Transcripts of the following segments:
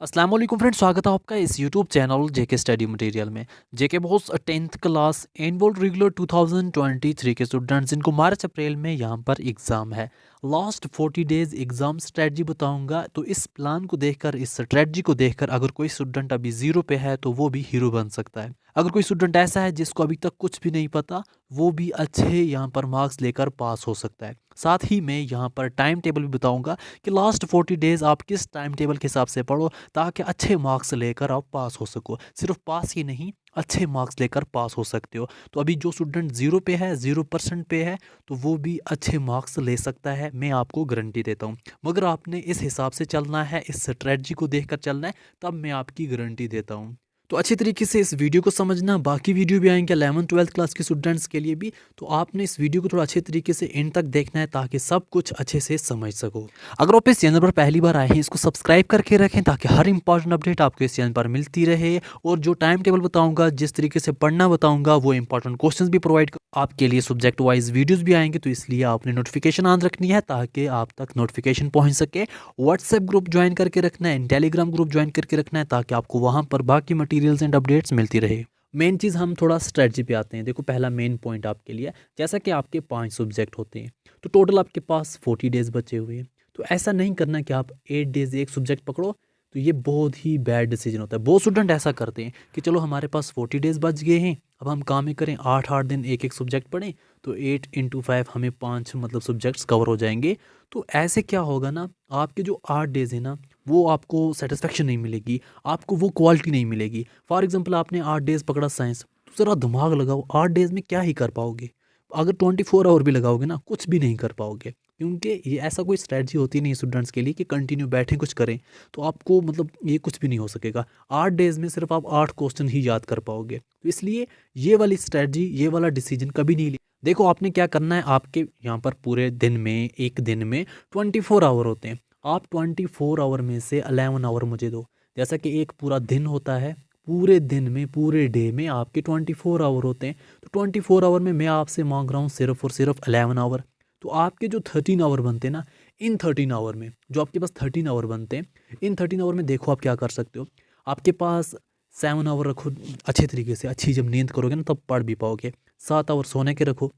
अस्सलाम वालेकुम फ्रेंड्स, स्वागत है आपका इस YouTube channel JK study material में। JK BOSE 10th class annual regular 2023 के स्टूडेंट्स जिनको मार्च अप्रैल में यहाँ पर एग्ज़ाम है। लास्ट 40 डेज़ एग्ज़ाम स्ट्रेटजी बताऊंगा, तो इस प्लान को देखकर, इस स्ट्रेटजी को देखकर अगर कोई स्टूडेंट अभी ज़ीरो पे है तो वो भी हीरो बन सकता है। अगर कोई स्टूडेंट ऐसा है जिसको अभी तक कुछ भी नहीं पता, वो भी अच्छे यहाँ पर मार्क्स लेकर पास हो सकता है। साथ ही मैं यहाँ पर टाइम टेबल भी बताऊँगा कि लास्ट 40 डेज़ आप किस टाइम टेबल के हिसाब से पढ़ो ताकि अच्छे मार्क्स लेकर आप पास हो सको। सिर्फ पास ही नहीं, अच्छे मार्क्स लेकर पास हो सकते हो। तो अभी जो स्टूडेंट 0 पे है, 0% पे है, तो वो भी अच्छे मार्क्स ले सकता है, मैं आपको गारंटी देता हूँ। मगर आपने इस हिसाब से चलना है, इस स्ट्रेटजी को देखकर चलना है, तब मैं आपकी गारंटी देता हूँ। तो अच्छी तरीके से इस वीडियो को समझना। बाकी वीडियो भी आएंगे 11th-12th क्लास के स्टूडेंट्स के लिए भी, तो आपने इस वीडियो को थोड़ा अच्छे तरीके से एंड तक देखना है ताकि सब कुछ अच्छे से समझ सको। अगर आप इस चैनल पर पहली बार आए हैं, इसको सब्सक्राइब करके रखें ताकि हर इंपॉर्टेंट अपडेट आपको इस चैनल पर मिलती रहे। और जो टाइम टेबल बताऊंगा, जिस तरीके से पढ़ना बताऊंगा, वो इंपॉर्टेंट क्वेश्चंस भी प्रोवाइड आपके लिए सब्जेक्ट वाइज वीडियोस भी आएंगे, तो इसलिए आपने नोटिफिकेशन ऑन रखनी है ताकि आप तक नोटिफिकेशन पहुंच सके। व्हाट्सएप ग्रुप ज्वाइन करके रखना है, टेलीग्राम ग्रुप ज्वाइन करके रखना है ताकि आपको वहां पर बाकी मटेरियल्स एंड अपडेट्स मिलती रहे। मेन चीज़ हम थोड़ा स्ट्रेटजी पे आते हैं। देखो, पहला मेन पॉइंट आपके लिए, जैसा कि आपके 5 सब्जेक्ट होते हैं, तो टोटल आपके पास 40 डेज़ बचे हुए हैं। तो ऐसा नहीं करना कि आप 8 डेज़ एक सब्जेक्ट पकड़ो, तो ये बहुत ही बैड डिसीजन होता है। बहुत स्टूडेंट ऐसा करते हैं कि चलो हमारे पास 40 डेज़ बच गए हैं, अब हम काम ही करें, 8-8 दिन एक एक सब्जेक्ट पढ़ें, तो 8 इंटू 5 हमें 5 मतलब सब्जेक्ट्स कवर हो जाएंगे। तो ऐसे क्या होगा ना, आपके जो 8 डेज़ है ना, वो आपको सेटिस्फेक्शन नहीं मिलेगी, आपको वो क्वालिटी नहीं मिलेगी। फॉर एग्जांपल आपने 8 डेज़ पकड़ा साइंस, तो ज़रा दिमाग लगाओ, 8 डेज़ में क्या ही कर पाओगे। अगर 24 आवर भी लगाओगे ना, कुछ भी नहीं कर पाओगे, क्योंकि ये ऐसा कोई स्ट्रेटजी होती नहीं स्टूडेंट्स के लिए कि कंटिन्यू बैठें कुछ करें, तो आपको मतलब ये कुछ भी नहीं हो सकेगा। 8 डेज़ में सिर्फ आप 8 क्वेश्चन ही याद कर पाओगे। तो इसलिए ये वाली स्ट्रेटजी, ये वाला डिसीजन कभी नहीं ली। देखो, आपने क्या करना है, आपके यहाँ पर पूरे दिन में, एक दिन में 24 आवर होते हैं। आप 24 आवर में से 11 आवर मुझे दो। जैसा कि एक पूरा दिन होता है, पूरे दिन में, पूरे डे में आपके 24 आवर होते हैं। तो 24 आवर में मैं आपसे मांग रहा हूँ सिर्फ और सिर्फ 11 आवर। तो आपके जो 13 आवर बनते हैं ना, इन 13 आवर में, जो आपके पास 13 आवर बनते हैं, इन 13 आवर में देखो आप क्या कर सकते हो। आपके पास 7 आवर रखो, अच्छे तरीके से, अच्छी जब नींद करोगे ना तब पढ़ भी पाओगे। 7 आवर सोने के रखो,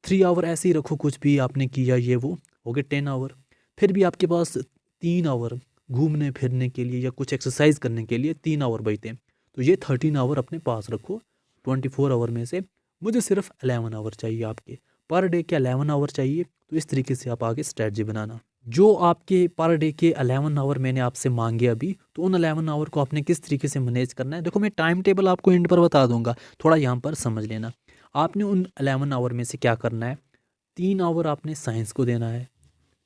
3 आवर ऐसे ही रखो, कुछ भी आपने किया ये वो, हो गए 10 आवर। फिर भी आपके पास 3 आवर घूमने फिरने के लिए या कुछ एक्सरसाइज करने के लिए 3 आवर बचते हैं। तो ये 13 आवर अपने पास रखो। 24 आवर में से मुझे सिर्फ 11 आवर चाहिए, आपके पर डे के 11 आवर चाहिए। तो इस तरीके से आप आगे स्ट्रेटजी बनाना। जो आपके पर डे के 11 आवर मैंने आपसे मांगे अभी, तो उन 11 आवर को आपने किस तरीके से मैनेज करना है, देखो मैं टाइम टेबल आपको एंड पर बता दूंगा, थोड़ा यहाँ पर समझ लेना। आपने उन 11 आवर में से क्या करना है, 3 आवर आपने साइंस को देना है,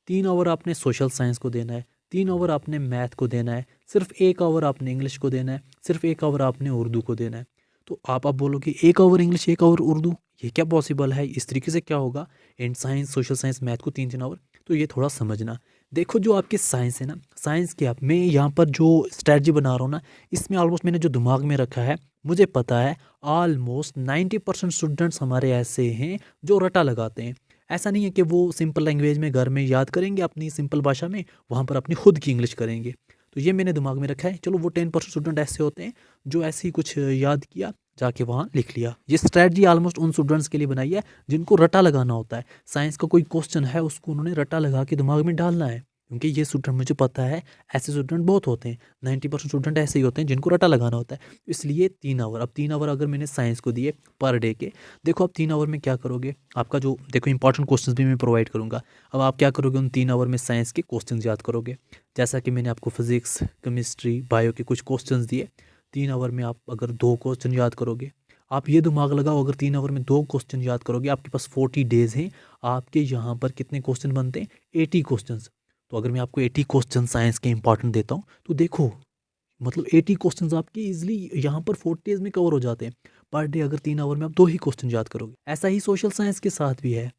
3 आवर आपने सोशल साइंस को देना है, 3 आवर आपने मैथ को देना है, सिर्फ 1 आवर आपने इंग्लिश को देना है, सिर्फ 1 आवर आपने उर्दू को देना है। तो आप बोलो कि 1 आवर इंग्लिश, 1 आवर उर्दू, ये क्या पॉसिबल है, इस तरीके से क्या होगा। And science, social science, math को 3-3 आवर। तो ये थोड़ा समझना। देखो, जो आपकी साइंस है ना, साइंस की आप, मैं यहाँ पर जो स्ट्रैटेजी बना रहा हूँ ना, इसमें ऑलमोस्ट मैंने जो दिमाग में रखा है, मुझे पता है ऑलमोस्ट 90% स्टूडेंट्स हमारे ऐसे हैं जो रटा लगाते हैं। ऐसा नहीं है कि वो सिंपल लैंग्वेज में घर में याद करेंगे अपनी सिंपल भाषा में, वहाँ पर अपनी खुद की इंग्लिश करेंगे। तो ये मैंने दिमाग में रखा है। चलो, वो 10% स्टूडेंट ऐसे होते हैं जो ऐसे ही कुछ याद किया, जाके वहाँ लिख लिया। ये स्ट्रैटेजी ऑलमोस्ट उन स्टूडेंट्स के लिए बनाई है जिनको रटा लगाना होता है। साइंस का कोई क्वेश्चन है, उसको उन्होंने रटा लगा के दिमाग में डालना है, क्योंकि ये स्टूडेंट मुझे पता है, ऐसे स्टूडेंट बहुत होते हैं। 90% स्टूडेंट ऐसे ही होते हैं जिनको रटा लगाना होता है। इसलिए 3 आवर, अब 3 आवर अगर मैंने साइंस को दिए पर डे के, देखो आप 3 आवर में क्या करोगे, आपका जो देखो इंपॉर्टेंट क्वेश्चंस भी मैं प्रोवाइड करूँगा। अब आप क्या करोगे, उन 3 आवर में साइंस के क्वेश्चंस याद करोगे। जैसा कि मैंने आपको फिजिक्स, केमिस्ट्री, बायो के कुछ क्वेश्चंस दिए, 3 आवर में आप अगर 2 क्वेश्चन याद करोगे, आप ये दिमाग लगाओ, अगर 3 आवर में 2 क्वेश्चन याद करोगे, आपके पास 40 डेज़ हैं, आपके यहाँ पर कितने क्वेश्चन बनते हैं, 80 क्वेश्चन। तो अगर मैं आपको 80 क्वेश्चन साइंस के इंपॉर्टेंट देता हूँ, तो देखो मतलब 80 क्वेश्चंस आपके इजीली यहाँ पर 40 डेज में कवर हो जाते हैं। पर डे अगर 3 आवर में आप 2 ही क्वेश्चन याद करोगे। ऐसा ही सोशल साइंस के साथ भी है।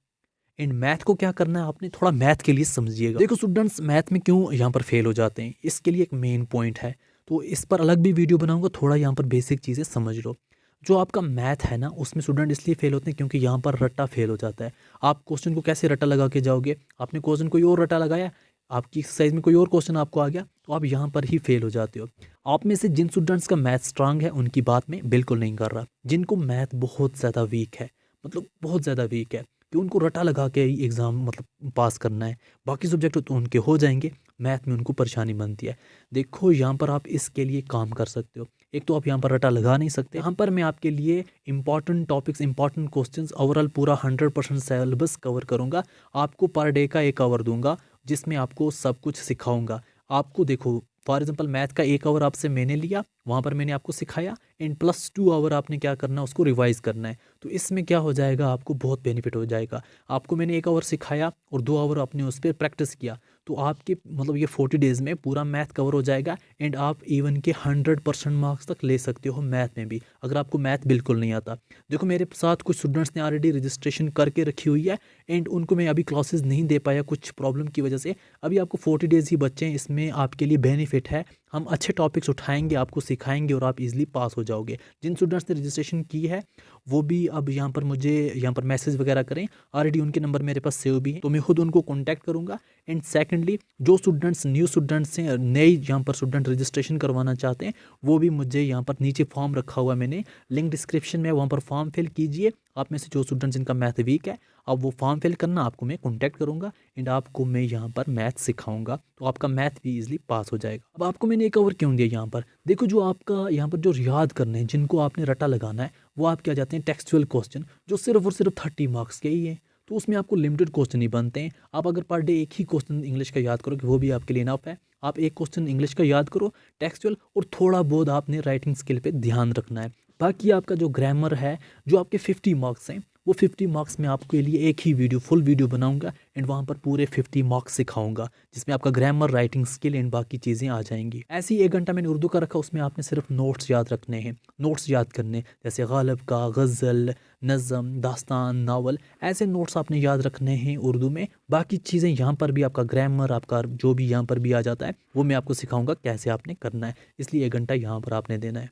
एंड मैथ को क्या करना है, आपने थोड़ा मैथ के लिए समझिएगा। देखो स्टूडेंट्स मैथ में क्यों यहाँ पर फेल हो जाते हैं, इसके लिए एक मेन पॉइंट है, तो इस पर अलग भी वीडियो बनाऊंगा। थोड़ा यहाँ पर बेसिक चीज़ें समझ लो। जो आपका मैथ है ना, उसमें स्टूडेंट इसलिए फेल होते हैं क्योंकि यहाँ पर रट्टा फेल हो जाता है। आप क्वेश्चन को कैसे रट्टा लगा के जाओगे, आपने क्वेश्चन कोई और रट्टा लगाया, आपकी एक्सरसाइज में कोई और क्वेश्चन आपको आ गया तो आप यहाँ पर ही फेल हो जाते हो। आप में से जिन स्टूडेंट्स का मैथ स्ट्रांग है उनकी बात मैं बिल्कुल नहीं कर रहा, जिनको मैथ बहुत ज़्यादा वीक है, मतलब बहुत ज़्यादा वीक है कि उनको रटा लगा के ही एग्ज़ाम मतलब पास करना है, बाकी सब्जेक्ट तो उनके हो जाएंगे, मैथ में उनको परेशानी बनती है। देखो यहाँ पर आप इसके लिए काम कर सकते हो। एक तो आप यहाँ पर रटा लगा नहीं सकते, यहाँ पर मैं आपके लिए important topics, important questions overall पूरा 100% सिलेबस कवर करूँगा। आपको पर डे का 1 आवर दूंगा जिसमें आपको सब कुछ सिखाऊंगा। आपको देखो फॉर एग्जांपल मैथ का 1 आवर आपसे मैंने लिया, वहाँ पर मैंने आपको सिखाया, एंड प्लस 2 आवर आपने क्या करना है उसको रिवाइज करना है। तो इसमें क्या हो जाएगा, आपको बहुत बेनिफिट हो जाएगा। आपको मैंने 1 आवर सिखाया और 2 आवर आपने उस पर प्रैक्टिस किया, तो आपके मतलब ये 40 डेज़ में पूरा मैथ कवर हो जाएगा एंड आप इवन के 100% मार्क्स तक ले सकते हो मैथ में भी, अगर आपको मैथ बिल्कुल नहीं आता। देखो मेरे साथ कुछ स्टूडेंट्स ने ऑलरेडी रजिस्ट्रेशन करके रखी हुई है एंड उनको मैं अभी क्लासेस नहीं दे पाया कुछ प्रॉब्लम की वजह से। अभी आपको 40 डेज़ ही बच्चे हैं, इसमें आपके लिए बेनिफिट है। हम अच्छे टॉपिक्स उठाएंगे, आपको सिखाएंगे और आप इजीली पास हो जाओगे। जिन स्टूडेंट्स ने रजिस्ट्रेशन की है वो भी अब यहाँ पर मुझे यहाँ पर मैसेज वगैरह करें, ऑलरेडी उनके नंबर मेरे पास सेव भी है, तो मैं खुद उनको कॉन्टैक्ट करूँगा। एंड सेकेंडली जो स्टूडेंट्स न्यू स्टूडेंट्स हैं, नए यहाँ पर स्टूडेंट रजिस्ट्रेशन करवाना चाहते हैं, वो भी मुझे यहाँ पर नीचे फॉर्म रखा हुआ है मैंने, लिंक डिस्क्रिप्शन में, वहाँ पर फॉर्म फिल कीजिए। आप में से जो स्टूडेंट्स जिनका मैथ वीक है, अब वो फॉर्म फिल करना, आपको मैं कॉन्टैक्ट करूँगा एंड आपको मैं यहाँ पर मैथ सिखाऊंगा, तो आपका मैथ भी इजीली पास हो जाएगा। अब आपको मैंने एक कवर क्यों दिया यहाँ पर, देखो जो आपका यहाँ पर जो याद करने हैं, जिनको आपने रटा लगाना है, वो आप क्या जाते हैं टेक्सचुअल क्वेश्चन जो सिर्फ और सिर्फ 30 मार्क्स के ही है। तो उसमें आपको लिमिटेड क्वेश्चन ही बनते हैं। आप अगर पर डे एक ही क्वेश्चन इंग्लिश का याद करोगे वो भी आपके लिए इनफ है। आप एक क्वेश्चन इंग्लिश का याद करो टेक्सचुअल, और थोड़ा बहुत आपने राइटिंग स्किल पे ध्यान रखना है। बाकी आपका जो ग्रामर है, जो आपके 50 मार्क्स हैं, वो 50 मार्क्स में आपके लिए एक ही वीडियो, फुल वीडियो बनाऊंगा एंड वहाँ पर पूरे 50 मार्क्स सिखाऊंगा, जिसमें आपका ग्रामर, राइटिंग स्किल एंड बाकी चीज़ें आ जाएंगी। ऐसे ही 1 घंटा मैंने उर्दू का रखा, उसमें आपने सिर्फ नोट्स याद रखने हैं, नोट्स याद करने, जैसे गालिब का गज़ल, नज़म, दास्तान, नावल, ऐसे नोट्स आपने याद रखने हैं उर्दू में। बाकी चीज़ें यहाँ पर भी आपका ग्रामर, आपका जो भी यहाँ पर भी आ जाता है, वो मैं आपको सिखाऊंगा कैसे आपने करना है, इसलिए 1 घंटा यहाँ पर आपने देना है।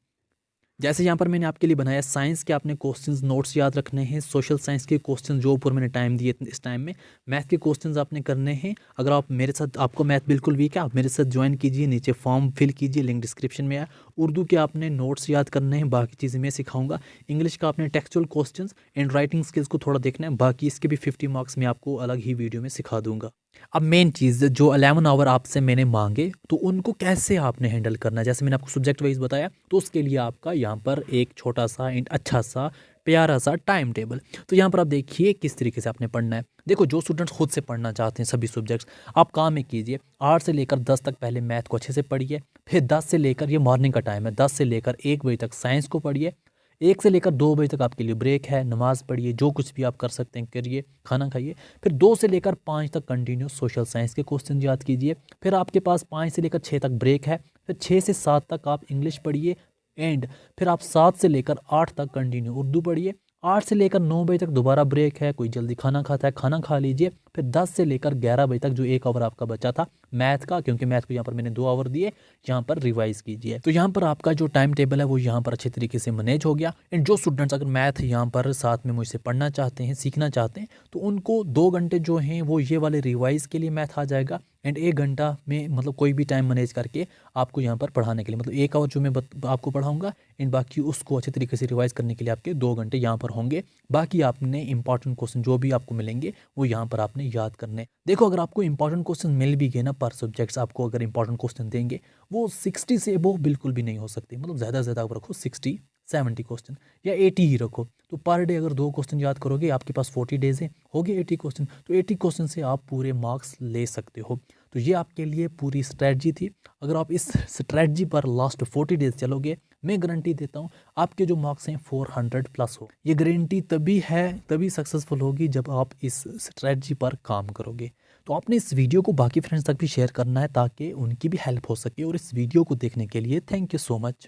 जैसे यहाँ पर मैंने आपके लिए बनाया, साइंस के आपने क्वेश्चंस नोट्स याद रखने हैं, सोशल साइंस के क्वेश्चन जो ऊपर मैंने टाइम दिए इस टाइम में, मैथ के क्वेश्चंस आपने करने हैं। अगर आप मेरे साथ, आपको मैथ बिल्कुल वीक है, आप मेरे साथ ज्वाइन कीजिए, नीचे फॉर्म फिल कीजिए, लिंक डिस्क्रिप्शन में है। उर्दू के आपने नोट्स याद करने हैं, बाकी चीज़ें मैं सिखाऊंगा। इंग्लिश का आपने textual questions and writing skills को थोड़ा देखना है, बाकी इसके भी 50 मार्क्स मैं आपको अलग ही वीडियो में सिखा दूंगा। अब मेन चीज़ जो 11 आवर आपसे मैंने मांगे, तो उनको कैसे आपने हैंडल करना है, जैसे मैंने आपको सब्जेक्ट वाइज बताया, तो उसके लिए आपका यहाँ पर एक छोटा सा एंड अच्छा सा प्यारा सा टाइम टेबल। तो यहाँ पर आप देखिए किस तरीके से आपने पढ़ना है। देखो जो स्टूडेंट्स खुद से पढ़ना चाहते हैं सभी सब्जेक्ट्स, आप काम में कीजिए, 8 से लेकर 10 तक पहले मैथ को अच्छे से पढ़िए, फिर 10 से लेकर, ये मॉर्निंग का टाइम है, 10 से लेकर 1 बजे तक साइंस को पढ़िए, 1 से लेकर 2 बजे तक आपके लिए ब्रेक है, नमाज़ पढ़िए, जो कुछ भी आप कर सकते हैं करिए, खाना खाइए। फिर 2 से लेकर 5 तक कंटिन्यू सोशल साइंस के क्वेश्चन याद कीजिए। फिर आपके पास 5 से लेकर 6 तक ब्रेक है, फिर 6 से 7 तक आप इंग्लिश पढ़िए, एंड फिर आप 7 से लेकर 8 तक कंटिन्यू उर्दू पढ़िए। 8 से लेकर 9 बजे तक दोबारा ब्रेक है, कोई जल्दी खाना खाता है खाना खा लीजिए। फिर 10 से लेकर 11 बजे तक जो 1 आवर आपका बचा था मैथ का, क्योंकि मैथ को यहाँ पर मैंने 2 आवर दिए, यहाँ पर रिवाइज कीजिए। तो यहाँ पर आपका जो टाइम टेबल है वो यहाँ पर अच्छे तरीके से मैनेज हो गया। एंड जो स्टूडेंट्स अगर मैथ यहाँ पर साथ में मुझसे पढ़ना चाहते हैं, सीखना चाहते हैं, तो उनको 2 घंटे जो हैं वो ये वाले रिवाइज के लिए मैथ आ जाएगा, एंड 1 घंटा में मतलब कोई भी टाइम मैनेज करके आपको यहाँ पर पढ़ाने के लिए, मतलब 1 आवर जो मैं आपको पढ़ाऊँगा एंड बाकी उसको अच्छे तरीके से रिवाइज करने के लिए आपके 2 घंटे यहाँ पर होंगे। बाकी आपने इंपॉर्टेंट क्वेश्चन जो भी आपको मिलेंगे वो यहाँ पर आपने याद करने। देखो अगर आपको इंपॉर्टेंट क्वेश्चन मिल भी गए ना, पर सब्जेक्ट्स आपको अगर इंपॉर्टेंट क्वेश्चन देंगे, वो 60 से वो बिल्कुल भी नहीं हो सकते, मतलब ज़्यादा से ज़्यादा आप रखो 60-70 क्वेश्चन या 80 ही रखो। तो पर डे अगर 2 क्वेश्चन याद करोगे, आपके पास 40 डेज हैं, हो गए 80 क्वेश्चन, तो 80 क्वेश्चन से आप पूरे मार्क्स ले सकते हो। तो ये आपके लिए पूरी स्ट्रैटेजी थी। अगर आप इस स्ट्रैटेजी पर लास्ट 40 डेज चलोगे, मैं गारंटी देता हूँ आपके जो मार्क्स हैं 400 प्लस हो। ये गारंटी तभी है, तभी सक्सेसफुल होगी जब आप इस स्ट्रैटेजी पर काम करोगे। तो आपने इस वीडियो को बाकी फ्रेंड्स तक भी शेयर करना है ताकि उनकी भी हेल्प हो सके। और इस वीडियो को देखने के लिए थैंक यू सो मच।